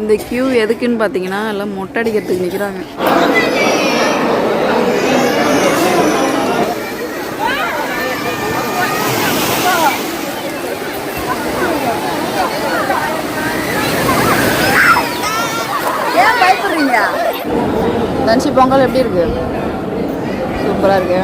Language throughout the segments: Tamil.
இந்த கியூ எதுக்குன்னு பார்த்தீங்கன்னா எல்லாம் மொட்டை அடிக்கிறதுக்கு நிற்கிறாங்க. ஏன் பயப்படுறீங்க? தனுஷி பொங்கல் எப்படி இருக்கு? சூப்பராக இருக்கு.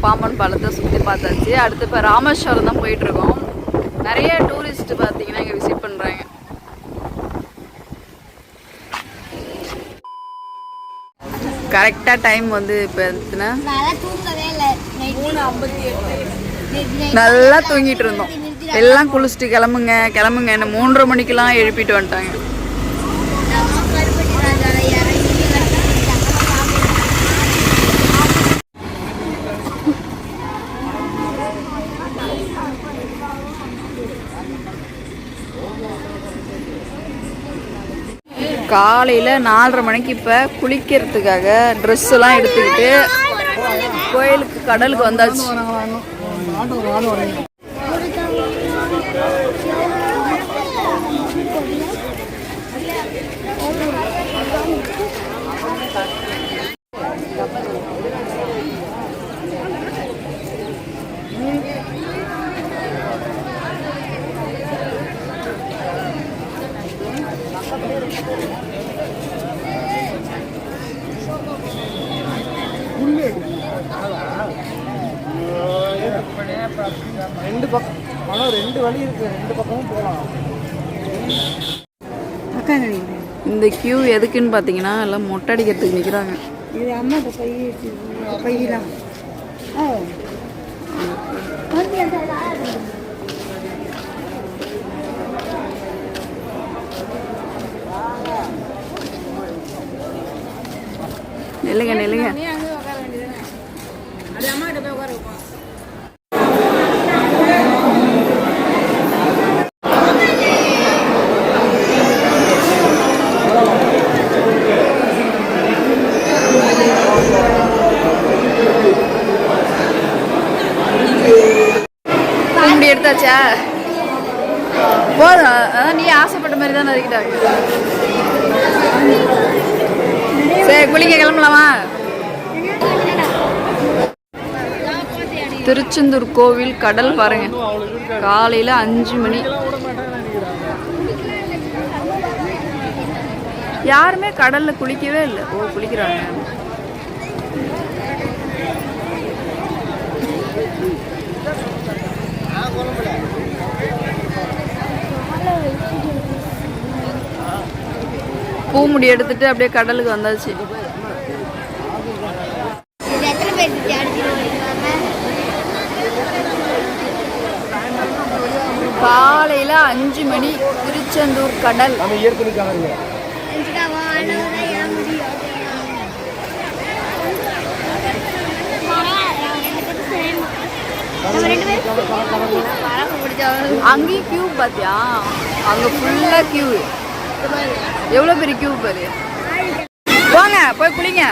பாம்பன் பாலத்தை சுற்றி பார்த்தாச்சு. அடுத்து இப்போ ராமேஸ்வரம் தான் போயிட்டுருக்கோம். நிறைய டூரிஸ்ட் பார்த்தீங்கன்னா இங்கே விசிட் பண்ணுறாங்க. கரெக்டாக டைம் வந்து இப்போ எத்தனை? நல்லா தூங்கிட்டு இருந்தோம். எல்லாம் குளிச்சுட்டு கிளம்புங்க கிளம்புங்க என்ன 3:30 மணிக்கெல்லாம் எழுப்பிட்டு வந்துட்டாங்க. காலையில் 4:30 மணிக்கு இப்போ குளிக்கிறதுக்காக ட்ரெஸ்ஸெல்லாம் எடுத்துக்கிட்டு கோயிலுக்கு கடலுக்கு வந்தாச்சு. ரெண்டு பக்கம் ஆனால் 2 வழி இருக்கு, 2 பக்கமும் போகலாம். இந்த கியூ எதுக்குன்னு பார்த்தீங்கன்னா எல்லாம் மொட்டை அடிக்கிறதுக்கு நிற்கிறாங்க. இது அம்மா பையெல்லாம் நில்லுங்க நில்லுங்க. எடுத்தாச்சா? போதும். அதான் நீ ஆசைப்பட்ட மாதிரி தான் நறுக்கிட்டாங்க. சரி குளிக்க கிளம்பலாமா? திருச்செந்தூர் கோவில் கடல் பாருங்க. காலையில் 5 மணி. யாருமே கடல்ல குளிக்கவே இல்லை. ஓ குளிக்கிறாங்க. பூமுடி எடுத்துட்டு அப்படியே கடலுக்கு வந்தாச்சு. காலையில 5 மணி திருச்செந்தூர் கடல். அங்கேயும் கியூ பாத்தியா? அங்க ஃபுல்லா கியூ. எவ்வளவு பெரிய கியூ பாரு. போங்க போய் குளிங்க.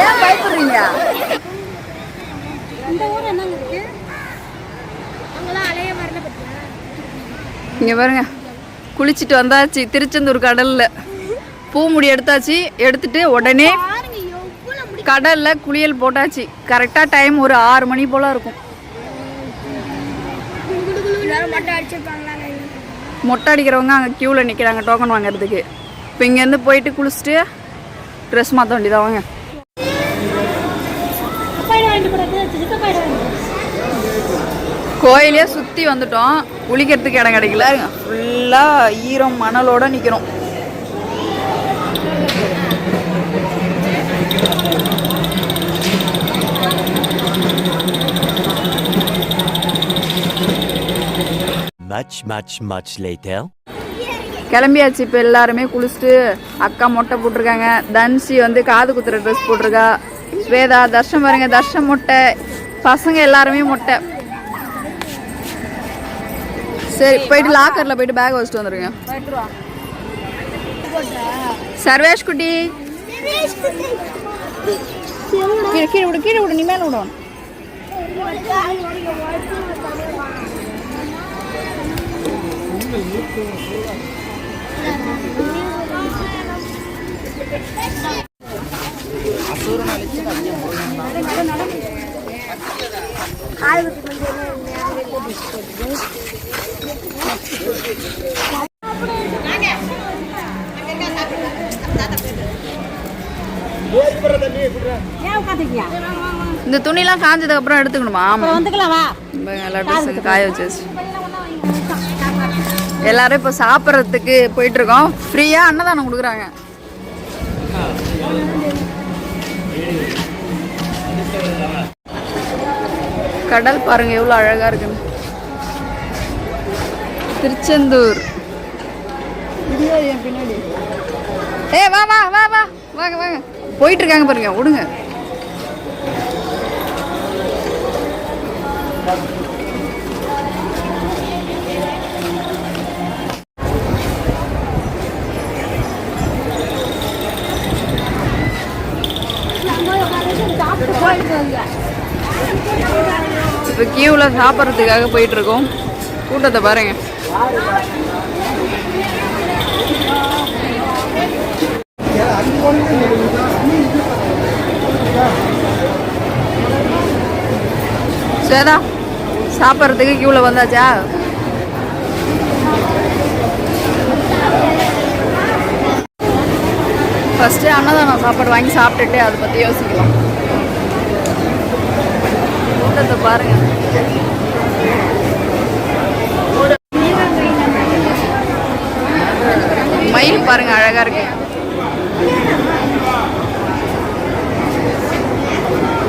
ஏன் பயப்படுறீங்க? இங்க பாருங்க, குளிச்சுட்டு வந்தாச்சு திருச்செந்தூர் கடல்ல. பூமுடி எடுத்தாச்சு. எடுத்துட்டு உடனே கடல்ல குளியல் போட்டாச்சு. கரெக்டா டைம் ஒரு 6 மணி போல இருக்கும். மொட்டை அடிக்கிறவங்க அங்கே க்யூவில் நிற்கிறாங்க டோக்கன் வாங்குறதுக்கு. இப்போ இங்கேருந்து போயிட்டு குளிச்சுட்டு ட்ரெஸ் மாற்ற வேண்டியதான். வாங்க. கோயிலே சுற்றி வந்துட்டோம். குளிக்கிறதுக்கு இடம் கிடைக்கல. ஃபுல்லாக ஈரம் மணலோடு நிற்கிறோம். Much later. கிளம்பியாச்சு. இப்போ எல்லாருமே குளிச்சுட்டு அக்கா மொட்டை போட்டிருக்காங்க. தன்சி வந்து காது குத்துற ட்ரெஸ் போட்டிருக்கா. ஸ்வேதா தர்ஷன் பாருங்க, தர்ஷன் மொட்டை. பசங்க எல்லாருமே மொட்டை. சரி போயிட்டு லாக்கரில் போயிட்டு பேக் வச்சுட்டு வந்துடுங்க. சர்வேஷ் குட்டி கீழே விடு, கீழே விடு, நீ மேலே விடும். இந்த துணிலாம் காஞ்சதுக்கு அப்புறம் எடுத்துக்கணுமா? எல்லா ட்ரெஸ்ஸுக்கு காய வச்சாச்சு. எல்லாரும் இப்போ சாப்பிட்றதுக்கு போயிட்டு இருக்கோம். ஃப்ரீயா அன்னதானம் கொடுக்குறாங்க. கடல் பாருங்க எவ்வளோ அழகா இருக்குன்னு. திருச்செந்தூர். பின்னாடி வா வா வா வா வாங்க வாங்க. போயிட்டு இருக்காங்க பாருங்க, விடுங்க. இப்போ கியூவில் சாப்பிட்றதுக்காக போயிட்டு இருக்கோம். கூட்டத்தை பாருங்க. சேதா சாப்பிட்றதுக்கு கியூவில் வந்தாச்சா? ஃபஸ்ட்டு அன்னதானம் சாப்பாடு வாங்கி சாப்பிட்டுட்டு அதை பற்றி யோசிக்கலாம். கூட்டத்தை பாருங்க. மயில் பாருங்க அழகா இருக்கு.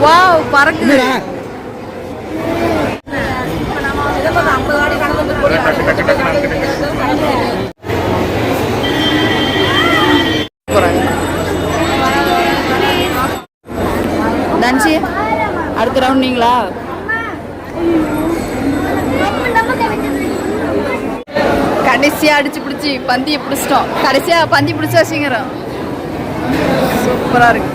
வாவ் பறக்குது. தன்சி அடுத்த ரவுண்ட் நீங்களா? கடைசியா அடிச்சு பிடிச்சி பந்தியை பிடிச்சிட்டோம். கடைசியா பந்தி பிடிச்சி வச்சுங்கிறோம். சூப்பரா இருக்கு.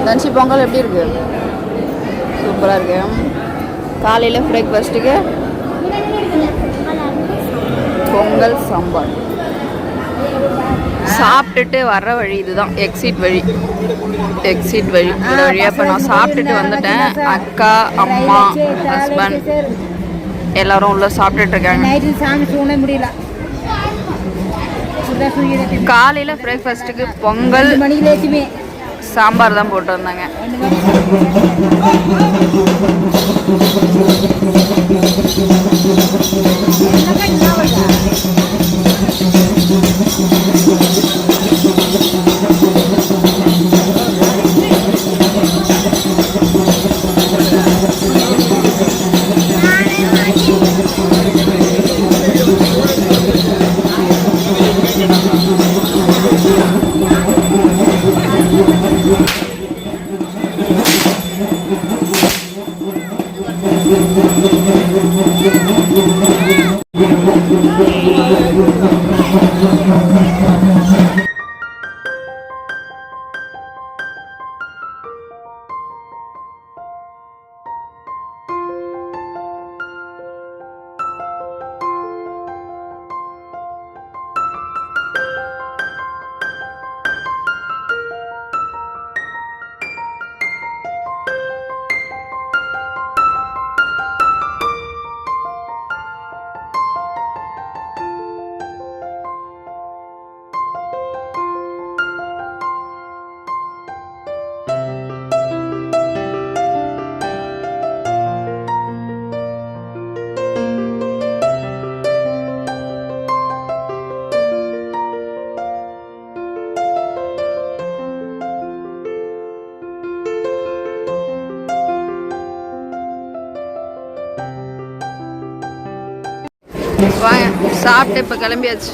தன்சி பொங்கல் எப்படி இருக்கு? சூப்பராக இருக்கு. காலையில் பிரேக்ஃபாஸ்ட்டுக்கு பொங்கல் சாம்பார் சாப்பிட்டுட்டு வர்ற வழி இதுதான். எக்ஸிட் வழி. இந்த வழியாக இப்போ நான் சாப்பிட்டுட்டு வந்துட்டேன். அக்கா, அம்மா, ஹஸ்பண்ட் எல்லாரும் உள்ள சாப்பிட்டுட்டு இருக்காங்க. காலையில் பிரேக்ஃபாஸ்ட்டுக்கு பொங்கல் சாம்பார் தான் போட்டு வந்தாங்க. வாங்க சாப்பிட்டு இப்போ கிளம்பியாச்சு.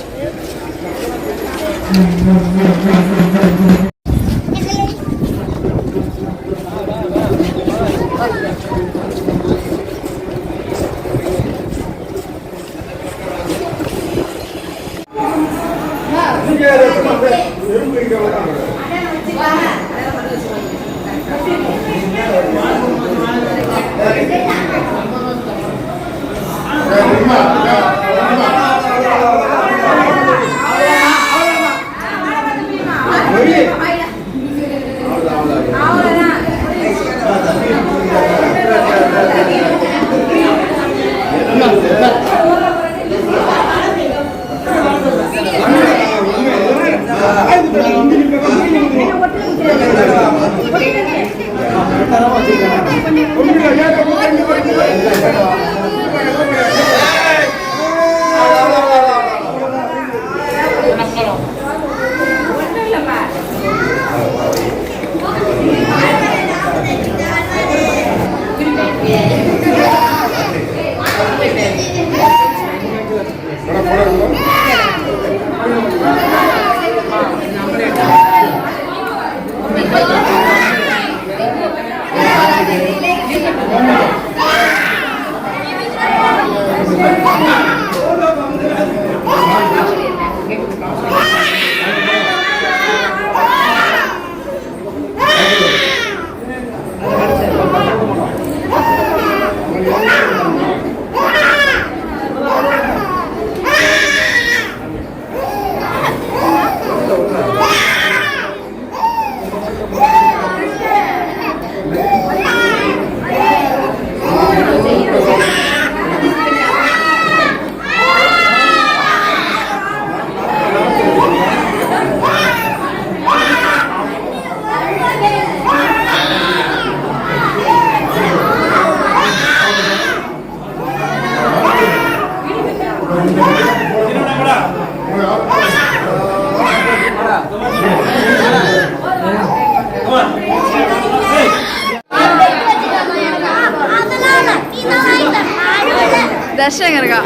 தர்ஷன் இருக்கா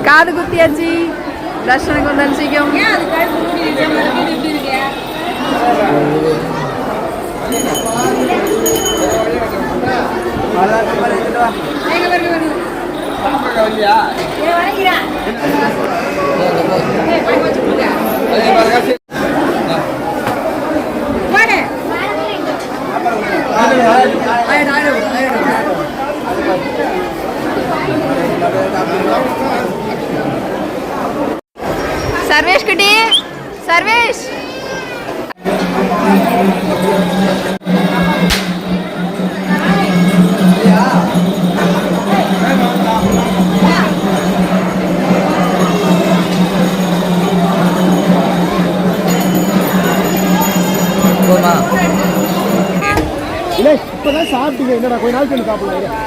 காது குத்தியாச்சு. தர்ஷனுக்கு வந்து சீக்கிரம் சர்வேஷ் குட்டி சர்வேஷ் இல்லை இப்போதான் சாப்பிட்டீங்க. என்னடா கொஞ்ச நாள் சொல்லி சாப்பிடலாம்.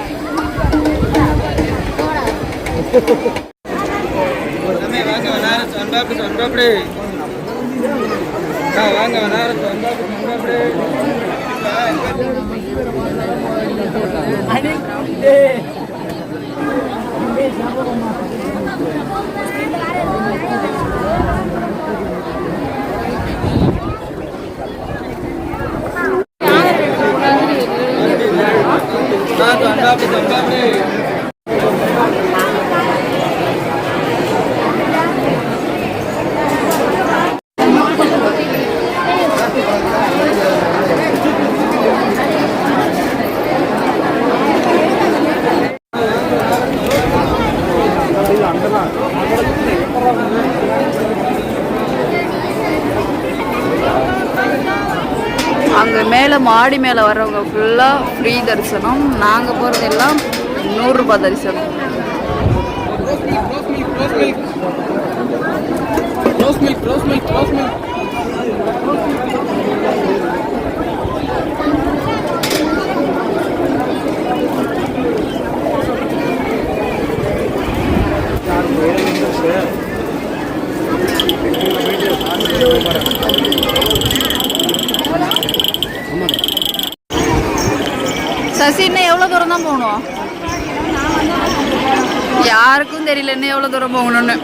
அங்கே மேலே மாடி மேலே வர்றவங்க ஃபுல்லாக ஃப்ரீ தரிசனம். நாங்கள் போகிறது எல்லாம் 100 ரூபாய் தரிசனம். சசி இன்னும் எவ்வளோ தூரம் தான் போகணும்? யாருக்கும் தெரியல இன்னும் எவ்வளோ தூரம் போகணும்னு.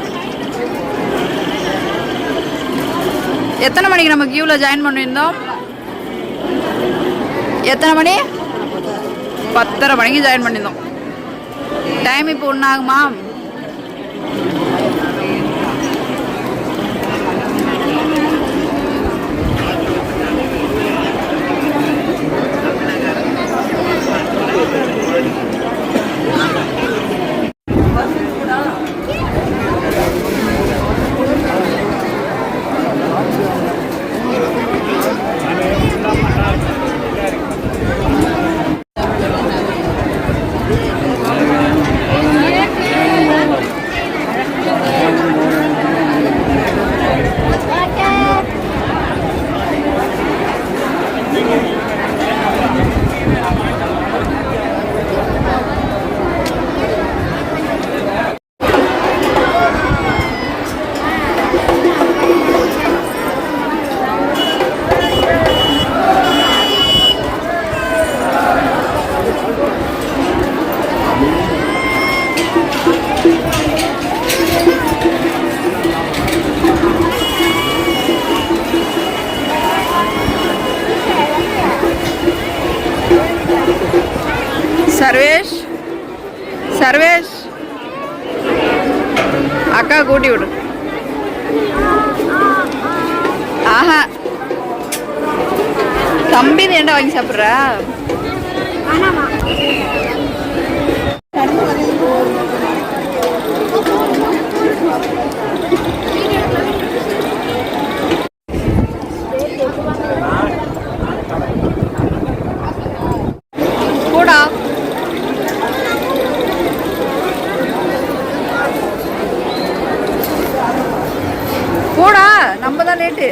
எத்தனை மணிக்கு நம்ம கியூவில் ஜாயின் பண்ணியிருந்தோம்? எத்தனை மணி? 10:30 மணிக்கு ஜாயின் பண்ணியிருந்தோம். டைம் இப்போ ஒன்று ஆகுமா? சர்வேஷ், சர்வேஷ் அக்கா கூட்டி விடு. ஆஹா தம்பி ஏண்டா வாங்கி சாப்பிட்ற? போடா. போடா, நம்ம தான் லேட்டு.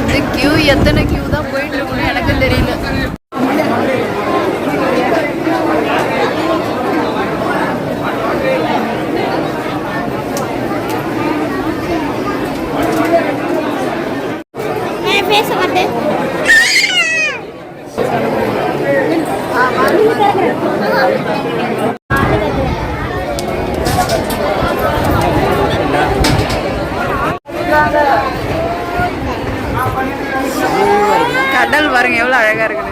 இந்த கியூ எத்தனை கியூ தான் போயிட்டு இருக்குன்னு எனக்கு தெரியல. பேச மாட்டேன். கடல் பாருங்க எவ்வளவு அழகா இருக்குது.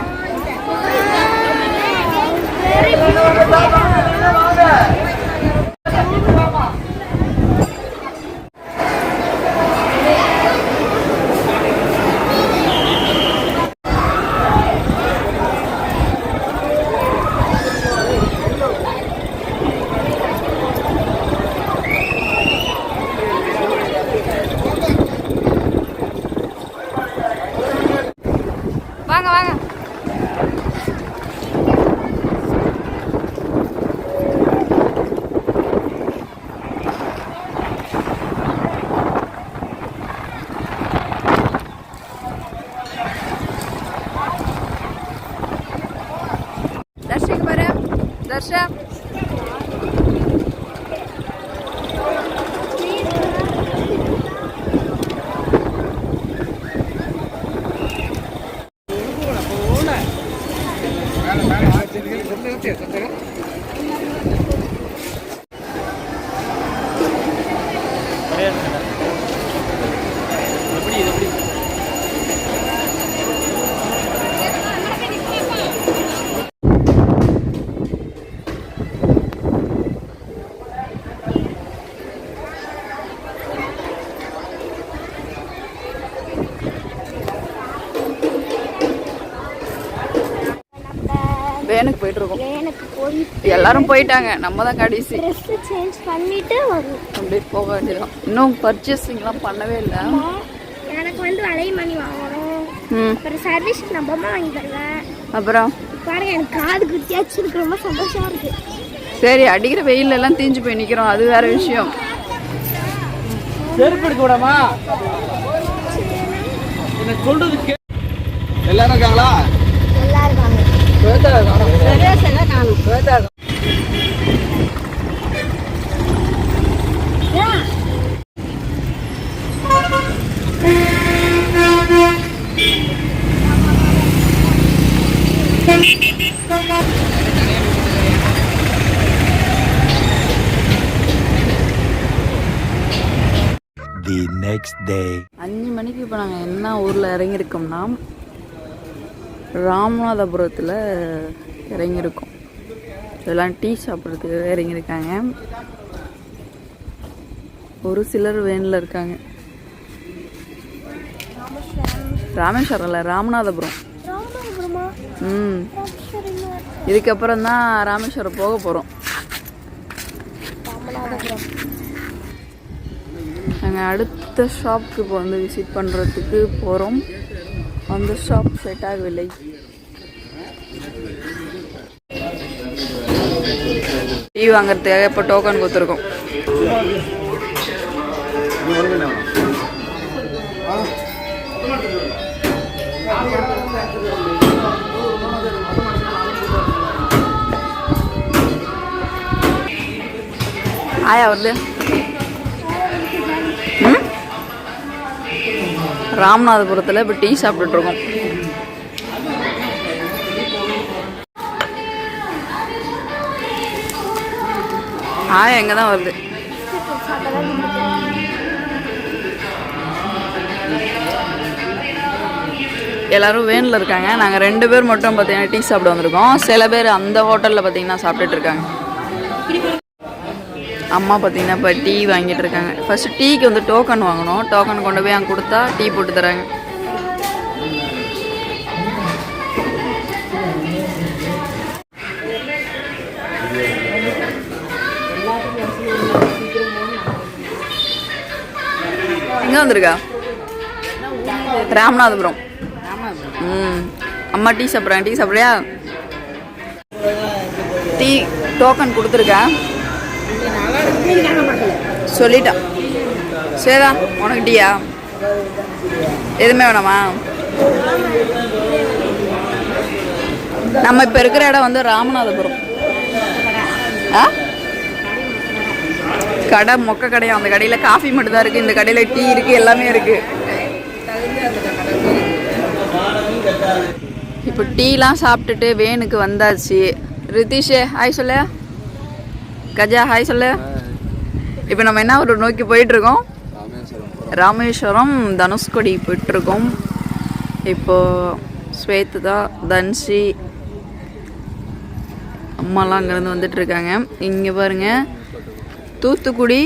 வாங்க வாங்க. தர்ஷன் பாரு, தர்ஷன் வேனுக்கு போயிட்டு இருக்கோம். எனக்கு போய் எல்லாரும் போயிட்டாங்க, நம்ம தான் கடைசி. ட்ரெஸ் சேஞ்ச் பண்ணிட்டு வரும். அப்படியே போக வேண்டியதான். இன்னும் பர்ச்சேசிங்லாம் பண்ணவே இல்லை. எனக்கு வந்து வளையமணி வாங்கணும். அப்புறம் சர்வீஸ்க்கு நம்ம அம்மா வாங்கி தரல. அப்புறம் பாருங்க எனக்கு காது குத்தியாச்சு, இருக்கு ரொம்ப சந்தோஷமா இருக்கு. சரி, அடிக்கிற வெயில்ல எல்லாம் தீஞ்சு போய் நிக்கிறோம், அது வேற விஷயம். செருப்பு எடுக்க விடாமா? என்ன சொல்றது? எல்லாரும் இருக்காங்களா? எல்லாரும் The next day. 5 மணிக்கு இப்போ நாங்கள் என்ன ஊரில் இறங்கியிருக்கோம்னா ராமநாதபுரத்தில் இறங்கியிருக்கோம். இதெல்லாம் டீ சாப்பிட்றதுக்கு இறங்கியிருக்காங்க. ஒரு சிலர் வேனில் இருக்காங்க. ராமேஸ்வரம் இல்லை, ராமநாதபுரம். இதுக்கப்புறம் தான் ராமேஸ்வரம் போக போகிறோம். நாங்கள் அடுத்த ஷாப்புக்கு இப்போ வந்து விசிட் பண்ணுறதுக்கு போகிறோம். அந்த ஷாப் செட் ஆகவில்லை. டீ வாங்குறதுக்காக இப்போ டோக்கன் கொடுத்துருக்கோம். ஆயா வருது. ராமநாதபுரத்தில் இப்போ டீ சாப்பிட்டுட்ருக்கோம். ஆயா எங்கே தான் வருது. எல்லோரும் வேனில் இருக்காங்க. நாங்கள் 2 பேர் மட்டும் பார்த்தீங்கன்னா டீ சாப்பிட வந்திருக்கோம். சில பேர் அந்த ஹோட்டலில் பார்த்தீங்கன்னா சாப்பிட்டுட்டு இருக்காங்க. அம்மா பார்த்தீங்கன்னா இப்போ டீ வாங்கிட்டு இருக்காங்க. ஃபர்ஸ்ட் டீக்கு வந்து டோக்கன் வாங்கணும். டோக்கன் கொண்டு போய் அங்கே கொடுத்தா டீ போட்டு தராங்க. எங்கே வந்திருக்கா? ராமநாதபுரம். அம்மா டீ சாப்பிட்றாங்க. டீ சாப்பிட்றியா? டீ டோக்கன் கொடுத்துருக்கேன் சொல்லிட்டான். சரிதா, உனக்கு டீயா? எதுவுமே வேணாமா? நம்ம இப்போ இருக்கிற இடம் வந்து ராமநாதபுரம். கடை மொக்க கடையும். அந்த கடையில் காஃபி மட்டும் தான் இருக்குது. இந்த கடையில் டீ இருக்குது, எல்லாமே இருக்குது. இப்போ டீலாம் சாப்பிட்டுட்டு வேனுக்கு வந்தாச்சு. ரித்திஷே ஹாய் சொல்லு. கஜா ஹாய் சொல்லு. இப்போ நம்ம என்ன ஒரு நோக்கி போயிட்டுருக்கோம்? ராமேஸ்வரம் தனுஷ்கோடி போயிட்டுருக்கோம். இப்போது ஸ்வேதா, தன்ஷி அம்மாலாம் அங்கேருந்து வந்துட்டுருக்காங்க. இங்கே பாருங்கள், தூத்துக்குடி,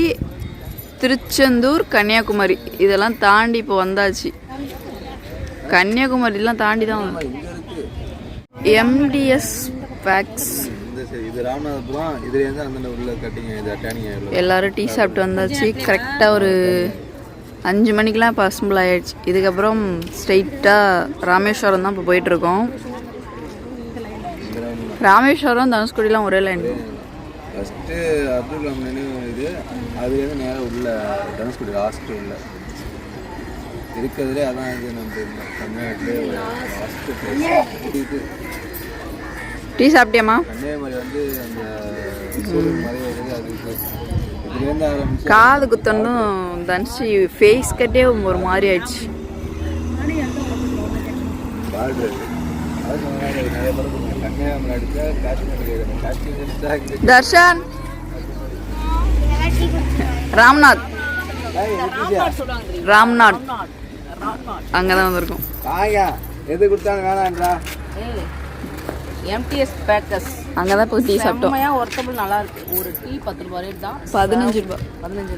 திருச்செந்தூர், கன்னியாகுமரி இதெல்லாம் தாண்டி இப்போ வந்தாச்சு. கன்னியாகுமரிலாம் தாண்டி தான் MDS பேக்ஸ். எல்லாரும் டீ சாப்பிட்டு வந்தாச்சு. கரெக்டாக ஒரு 5 மணிக்கெலாம் பாசிபிள் ஆகிடுச்சு. இதுக்கப்புறம் ஸ்ட்ரைட்டாக ராமேஸ்வரம் தான் இப்போ போயிட்டுருக்கோம். ராமேஸ்வரம் தனுஷ்கோடிலாம் ஒரே லைன். ஃபஸ்ட்டு அப்துல் கலாம் நினைவு இது, அதுலேருந்து நேரம் உள்ள தனுஷ்கோடி லாஸ்ட்டு உள்ள இருக்கிறதுலே அதான். இது நம்ம தமிழ்நாட்டிலே லாஸ்ட்டு இது. டீ சாப்பிட்டியாம்மா? கன்னியாகுமரி வந்து அந்த மலை வருது, அதுக்கு இதுலேருந்து ஆரம்பிச்சு காது குத்தணும். தனுஷி ஃபேஸ் கட்டே ஒரு மாதிரி ஆயிடுச்சு. பார்டர் அது நிறைய பேர் கன்னியாகுமரி அடித்தா காஷ்மீர் தர்ஷன் ராம்நாத் அங்கே தான் வந்திருக்கோம். காயா எது கொடுத்தாலும் வேணான்றா. MTS பேக்கர்ஸ் அங்கே தான் போய் டீ சாப்பிட்டோம். ஒர்த்தபிள் நல்லா இருக்கு. ஒரு டீ 10 ரூபா ரேட் தான். 15 ரூபா.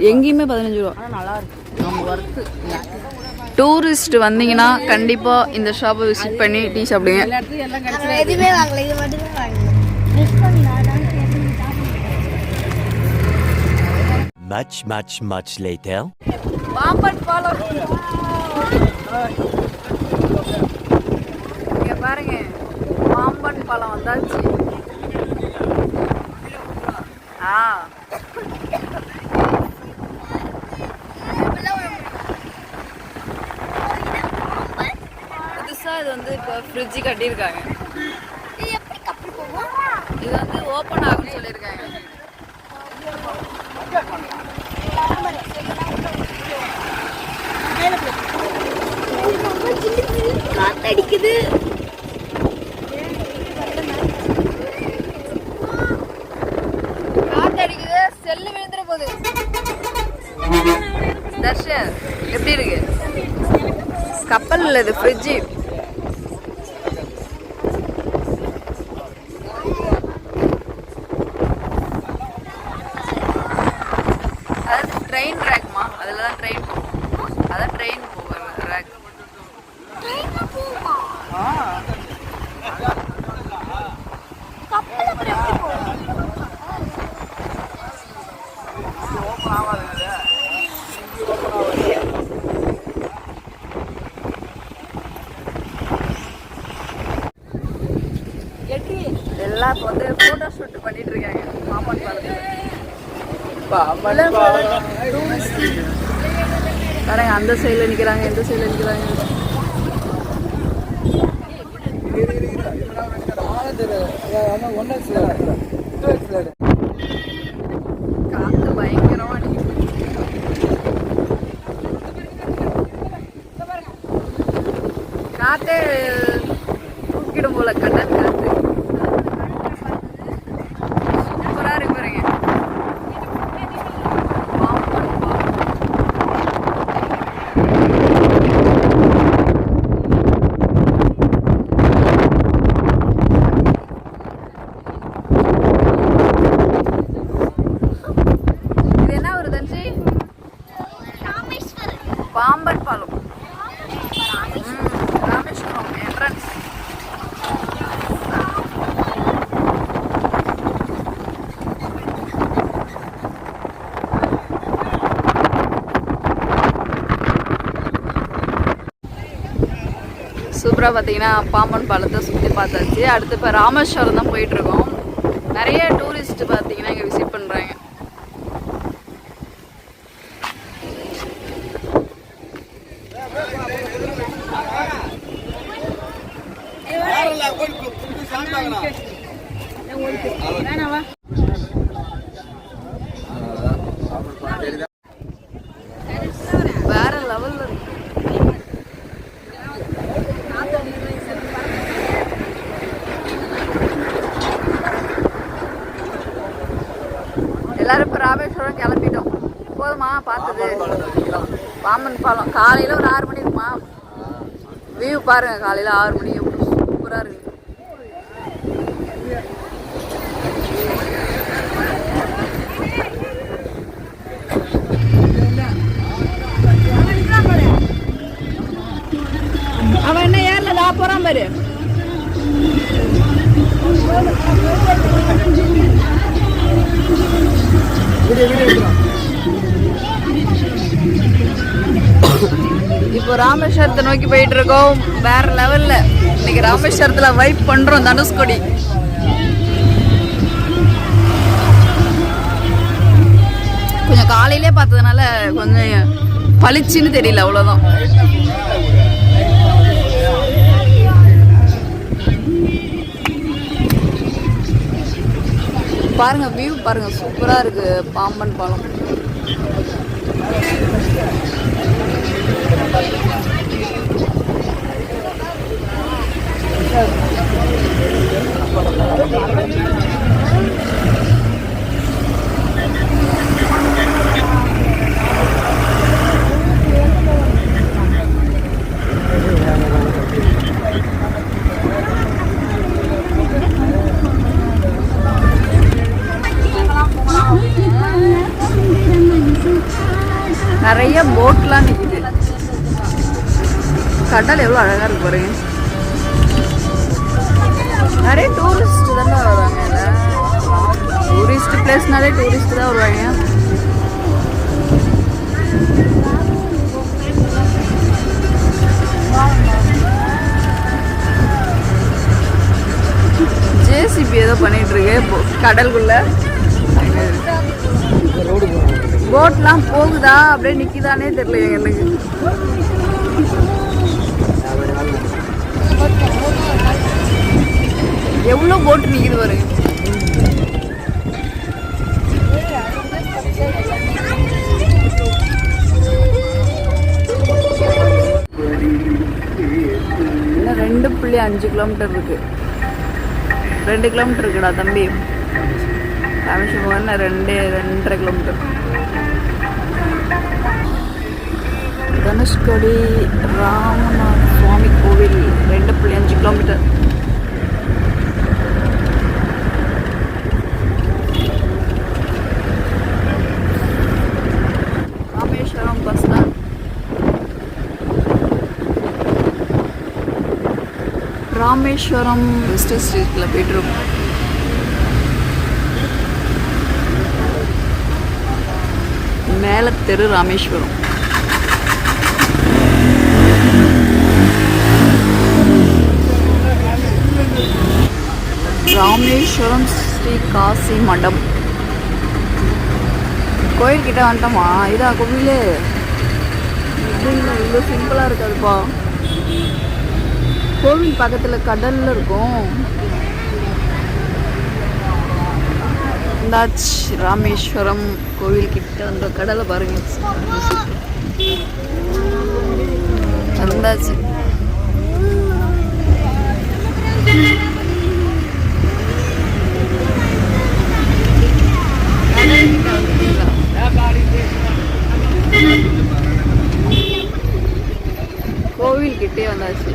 எங்கேயுமே 15 ரூபா. ஆனால் நல்லா இருக்கு. நம்ம ஒர்த்து. டூரிஸ்ட் வந்தீங்கன்னா கண்டிப்பாக இந்த ஷாப்பை விசிட் பண்ணி டீ சாப்பிடுங்க. எல்லா இடத்துலையும் எல்லாம் கிடைச்சிடும். எதுவுமே வாங்கல, இது மட்டும் தான் வாங்கணும். மிஸ் பண்ணலாம். Much later. பாம்பன் பாலம். இங்க பாருங்க, பாம்பன் பாலம் வந்தாச்சு. புதுசா இது வந்து இப்போ ஃப்ரிட்ஜ் கட்டியிருக்காங்க. இது எப்படி கப்பல் போகும்? இது வந்து ஓப்பன் ஆகும்னு சொல்லியிருக்காங்க. காத்தடிக்குது. கூலர் இல்லை, இது ஃப்ரிட்ஜு. அதாவது ட்ரெயின் ரேக்மா, அதில் தான் ட்ரெயின் போகும். அதான் ட்ரெயின் போகும் ரேக். எல்லாம் இப்போ வந்து ஃபோட்டோ ஷூட் பண்ணிட்டு இருக்காங்க பாம்பன் பாலத்தில். பாருங்க, அந்த சைடில் நிற்கிறாங்க, இந்த சைடில் நிற்கிறாங்க. காற்று பயங்கரமா அடிக்குது. காற்றே தூக்கிடும் போல கடல் காற்று. சூப்பரா இருக்கு பாருங்க. இது என்ன ஒரு தஞ்சி? பாம்பன் பாலம். ராமேஸ்வரம் என்ட்ரன்ஸ். சூப்பராக பார்த்தீங்கன்னா பாம்பன் பாலத்தை சுற்றி பார்த்தாச்சு. அடுத்து இப்போ ராமேஸ்வரம் தான் போயிட்டுருக்கோம். நிறைய டூரிஸ்ட் பார்த்தீங்கன்னா இங்கே விசிட் பண்ணுறாங்க. வேற லெவலில் இருக்கு. எல்லாரும் இப்போ ராமேஸ்வரம் கிளம்பிட்டோம். போதுமா பார்த்தது? பாம்பன் பாலம் காலையில் ஒரு 6 மணி இருக்குமா? வியூ பாருங்க, காலையில் 6 மணி எவ்வளோ சூப்பராக இருக்கு. அவன் என்ன ஏர்ல போறான் பாரு. இப்போ ராமேஸ்வரத்தை நோக்கி போயிட்டு இருக்கோம். வேற லெவல்ல இன்னைக்கு ராமேஸ்வரத்துல வைப் பண்றோம். தனுஷ்கோடி கொஞ்சம் காலையிலே பார்த்ததுனால கொஞ்சம் பளிச்சுன்னு தெரியல, அவ்வளோதான். பாருங்க, வியூ பாருங்க, சூப்பரா இருக்கு பாம்பன் பாலம். நிறைய போட்லாம் நிக்குது. கடல் எவ்வளோ அழகா இருக்கு பாருங்க. நிறைய டூரிஸ்ட் தானே வருவாங்க. டூரிஸ்ட் பிளேஸ்னாலே டூரிஸ்ட் தான் வருவாங்க. ஜேசிபி ஏதோ பண்ணிட்டு இருக்கு கடலுக்குள்ள. போட்லாம் போகுதா அப்படியே நிக்குதானே தெரியல எனக்கு. எவ்வளோ போட்டு நிக்குது பாருங்க. இன்னும் 2.5 கிலோமீட்டர் இருக்கு. 2 கிலோமீட்டர் இருக்குடா தம்பி. ராமேஸ்வரம் 2.5 கிலோமீட்டர். தனுஷ்கோடி ராமநாத சுவாமி கோவில் 2.5 kilometre. Rameswaram bus stand. Rameswaram western ஸ்ட்ரீட்டில் போய்ட்டுருக்கோம். மேல தெரு ராமேஸ்வரம். ராமேஸ்வரம் ஸ்ரீ காசி மடம் கோயில்கிட்ட வந்துட்டோமா? இதா கோவில்? இவ்வளோ சிம்பிளாக இருக்காதுப்பா. கோவில் பக்கத்தில் கடலில் இருக்கும். இந்தாச்சு ராமேஸ்வரம் கோவில் கிட்ட அந்த கடலை பாருங்க. வந்தாச்சு. கோவில் கிட்டே வந்தாச்சு.